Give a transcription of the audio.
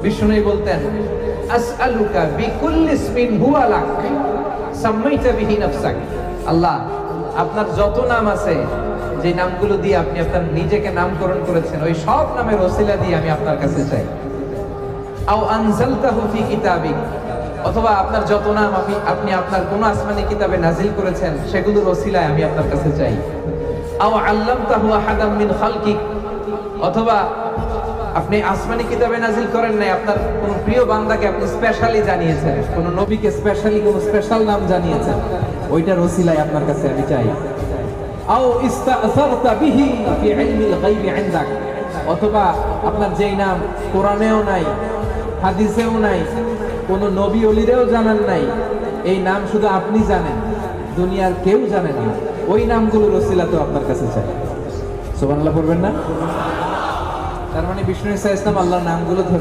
বিষ্ণু বলতেন, আসআলুকা বিকুল্লি ইসমিন হুয়া লাক সাম্মাইতা বিহি নাফসাক। আল্লাহ, আপনার যত নাম আছে, যে নামগুলো দিয়ে আপনি আপনার নিজেকে নামকরণ করেছেন, ওই সব নামের ওসিলা দিয়ে আমি আপনার কাছে চাই। আও আনজালতাহু ফি কিতাবিক, অথবা আপনার যত নাম আপনি আপনার কোন আসমানি কিতাবে নাজিল করেছেন, সেগুলোর ওসিলায় আমি আপনার কাছে চাই। আও আল্লামতাহু আহাদাম মিন খালকিক, অথবা আপনি আসমানি কিতাবে নাজিল করেন নাই, আপনার কোন প্রিয় বান্দাকে আপনি স্পেশালি জানিয়েছেন, কোন নবীকে স্পেশালি কোন স্পেশাল নাম জানিয়েছেন, ওইটার ওসিলায় আপনার কাছে আমি চাই। আও ইস্তাআসারতা বিহি ফি ইলমিল গায়বি ইনদাক, অথবা আপনার যেই নাম কোরআনেও নাই, হাদিসেও নাই, কোন নবী ওলিরেও জানান নাই, এই নাম শুধু আপনি জানেন, দুনিয়ার কেউ জানে না, ওই নামগুলোর ওসিলা তো আপনার কাছে চাই। সুবহানাল্লাহ পড়বেন না? তার মানে বিষ্ণু ইসা ইসলাম আল্লাহর নামগুলো ধরে